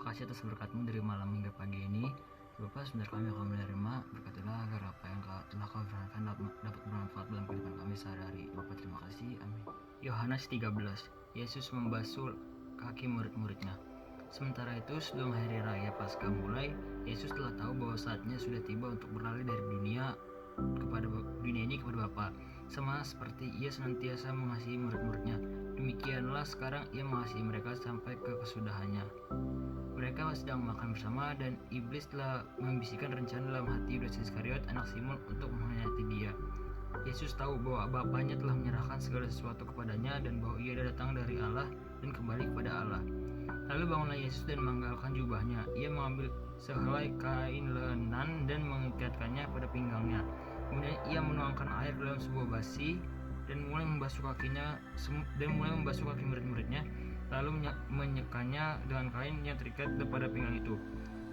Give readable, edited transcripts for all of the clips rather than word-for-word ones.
kasih atas berkat-Mu dari malam hingga pagi ini. Bapa, sebentar kami akan menerima, berkatilah agar apa yang telah Kau firmankan dapat bermanfaat dalam kehidupan kami sehari-hari. Bapa, terima kasih. Amin. Yohanes 13. Yesus membasuh kaki murid-muridnya. Sementara itu, sebelum hari raya Paskah mulai, Yesus telah tahu bahwa saatnya sudah tiba untuk beralih dari dunia ini kepada Bapa. Sama seperti Ia senantiasa mengasihi murid-muridnya, demikianlah sekarang Ia mengasihi mereka sampai ke kesudahannya. Mereka sedang makan bersama dan iblis telah membisikkan rencana dalam hati Yudas Iskariot, anak Simon, untuk mengkhianati Dia. Yesus tahu bahwa Bapanya telah menyerahkan segala sesuatu kepadanya dan bahwa Ia datang dari Allah dan kembali kepada Allah. Lalu bangunlah Yesus dan menganggalkan jubahnya. Ia mengambil sehelai kain lenan dan mengikatkannya pada pinggangnya. Kemudian Ia menuangkan air dalam sebuah basi dan mulai membasuh kaki murid-muridnya, lalu menyekannya dengan kain yang terikat pada pinggang itu.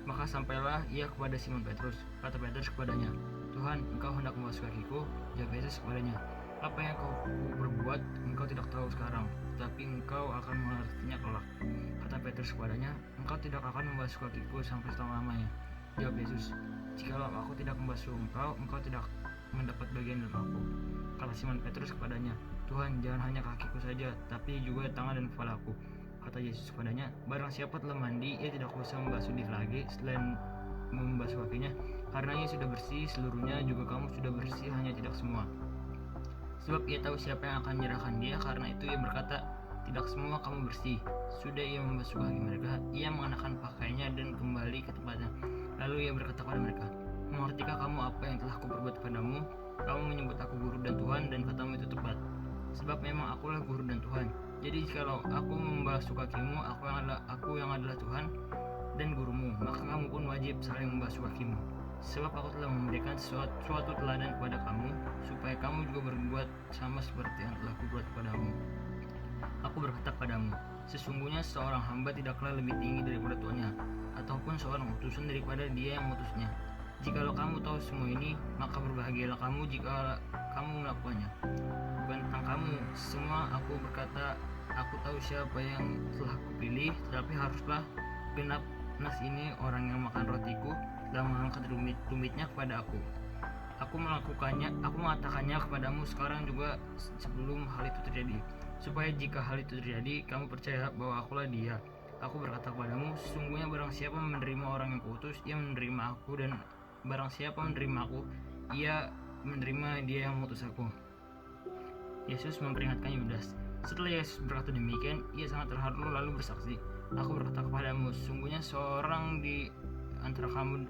Maka sampailah Ia kepada Simon Petrus. Kata Petrus kepadanya, "Tuhan, Engkau hendak membasuh kakiku?" Jawab Yesus kepadanya, "Apa yang kau berbuat, Engkau tidak tahu sekarang, tetapi Engkau akan mengertinya kelak." Kata Petrus kepadanya, "Engkau tidak akan membasuh kakiku sampai selama-lamanya." Jawab Yesus, "Jikalau aku tidak membasuh engkau, engkau tidak mendapat bagian dalam aku." Kata Simon Petrus kepadanya, "Tuhan, jangan hanya kakiku saja, tapi juga tangan dan kepalaku." Kata Yesus kepadanya, "Barang siapa telah mandi, ia tidak usah membasuh diri lagi selain membasuh kakinya, karena ia sudah bersih seluruhnya, juga kamu sudah bersih, hanya tidak semua." Sebab ia tahu siapa yang akan menyerahkan dia, karena itu ia berkata, "Tidak semua kamu bersih." Sudah ia membasuh kaki mereka, ia mengenakan pakaiannya dan kembali ke tempatnya. Lalu ia berkata kepada mereka, "Mengertikah kamu apa yang telah kuperbuat padamu? Kamu menyebut aku guru dan Tuhan, dan katamu itu tepat. Sebab memang akulah guru dan Tuhan. Jadi jikalau aku membasuh kakimu, aku yang adalah Tuhan dan gurumu, maka kamu pun wajib saling membasuh kakimu. Sebab aku telah memberikan suatu teladan kepada kamu, supaya kamu juga berbuat sama seperti yang telah kubuat padamu. Aku berkata padamu, sesungguhnya seorang hamba tidaklah lebih tinggi daripada tuannya, ataupun seorang utusan daripada dia yang mengutusnya. Jikalau kamu tahu semua ini, maka berbahagialah kamu jika kamu melakukannya. Bukan tentang kamu semua aku berkata, aku tahu siapa yang telah kupilih, tetapi haruslah genap nas ini, orang yang makan rotiku telah mengangkat tumitnya kepada aku. Aku mengatakannya kepadamu sekarang juga sebelum hal itu terjadi, supaya jika hal itu terjadi, kamu percaya bahwa akulah Dia. Aku berkata kepadamu, sesungguhnya barang siapa menerima orang yang kuutus, ia menerima aku, dan barang siapa menerima aku, ia menerima Dia yang mengutus aku." Yesus memperingatkan Yudas. Setelah Yesus berkata demikian, ia sangat terharu lalu bersaksi, "Aku berkata kepadamu, sesungguhnya seorang di antara kamu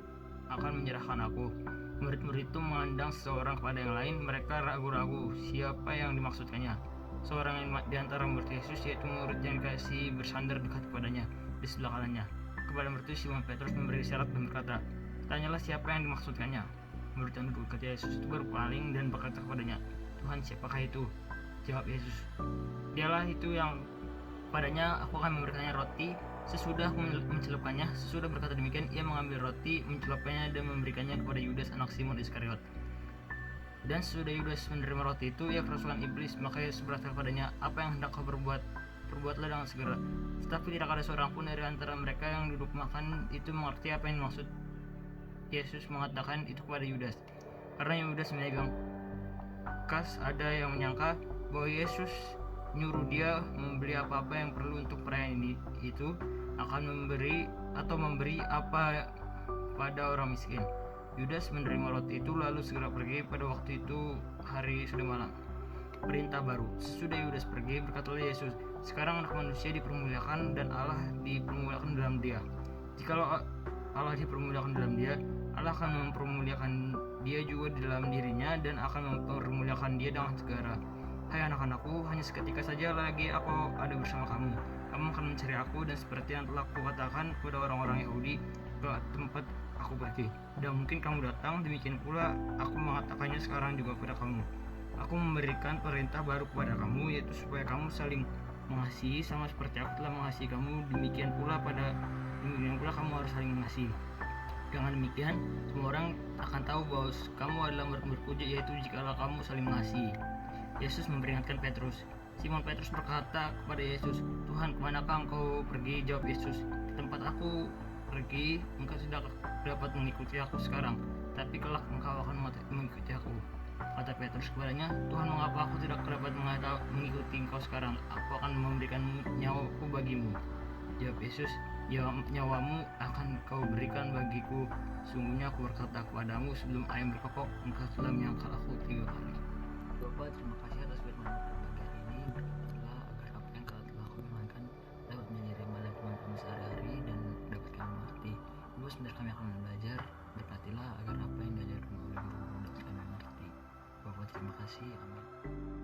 akan menyerahkan aku." Murid-murid itu memandang seseorang kepada yang lain, mereka ragu-ragu siapa yang dimaksudkannya. Seorang di antara murid Yesus, yaitu murid yang dikasihi, bersandar dekat kepadanya di sebelah kanannya. Kepada murid itu Simon Petrus memberi isyarat dan berkata, "Tanyalah siapa yang dimaksudkannya." Murid yang duduk dekat Yesus itu berpaling dan berkata kepadanya, "Tuhan, siapakah itu?" Jawab Yesus, "Dialah itu yang padanya aku akan memberikannya roti sesudah aku mencelupkannya." Sesudah berkata demikian, ia mengambil roti, mencelupkannya dan memberikannya kepada Yudas, anak Simon Iskariot. Dan sesudah Yudas menerima roti itu, ia kerasukan iblis. Maka Yesus berkata kepadanya, "Apa yang hendak kau berbuat? Perbuatlah dengan segera." Tetapi tidak ada seorang pun dari antara mereka yang duduk makan itu mengerti apa yang dimaksud Yesus mengatakan itu kepada Yudas. Karena Yudas memegang kas, ada yang menyangka bahwa Yesus nyuruh dia membeli apa-apa yang perlu untuk perayaan itu, akan memberi apa pada orang miskin. Yudas menerima roti itu lalu segera pergi. Pada waktu itu hari sudah malam. Perintah baru. Sesudah Yudas pergi, berkatalah Yesus, "Sekarang Anak Manusia dipermuliakan dan Allah dipermuliakan dalam Dia. Jikalau Allah dipermuliakan dalam Dia, Allah akan mempermuliakan Dia juga di dalam dirinya dan akan mempermuliakan Dia dengan segera. Hai anak-anakku, hanya seketika saja lagi aku ada bersama kamu. Kamu akan mencari aku, dan seperti yang telah kukatakan kepada orang-orang Yahudi, ke tempat aku pergi. Dan mungkin kamu datang, demikian pula aku mengatakannya sekarang juga kepada kamu. Aku memberikan perintah baru kepada kamu, yaitu supaya kamu saling mengasihi sama seperti aku telah mengasihi kamu, demikian pula kamu harus saling mengasihi. Dengan demikian, semua orang akan tahu bahwa kamu adalah murid-muridku, yaitu jikalau kamu saling mengasihi. Yesus memperingatkan Petrus. Simon Petrus berkata kepada Yesus, "Tuhan, kemanakah engkau pergi?" Jawab Yesus, "Ke tempat aku pergi, engkau tidak dapat mengikuti aku sekarang, tapi kelak engkau akan mengikuti aku. Kata Petrus kepadanya, Tuhan, mengapa aku tidak dapat mengikuti engkau sekarang? Aku akan memberikan nyawaku bagimu. Jawab Yesus, nyawamu akan kau berikan bagiku. Sungguhnya aku berkata kepadamu, sebelum ayam berkokok, engkau telah menyangkal aku 3 kali. Bapak, terima kasih atas firman pagi hari ini. Berkatilah agar apa yang telah kau firmankan dapat menjadi rema dalam kehidupan kami sehari-hari dan dapat kami mengerti. Ibu, sebentar kami akan belajar. Berkatilah agar apa yang diajarkan oleh guru dapat kami mengerti. Bapak, terima kasih. Amin.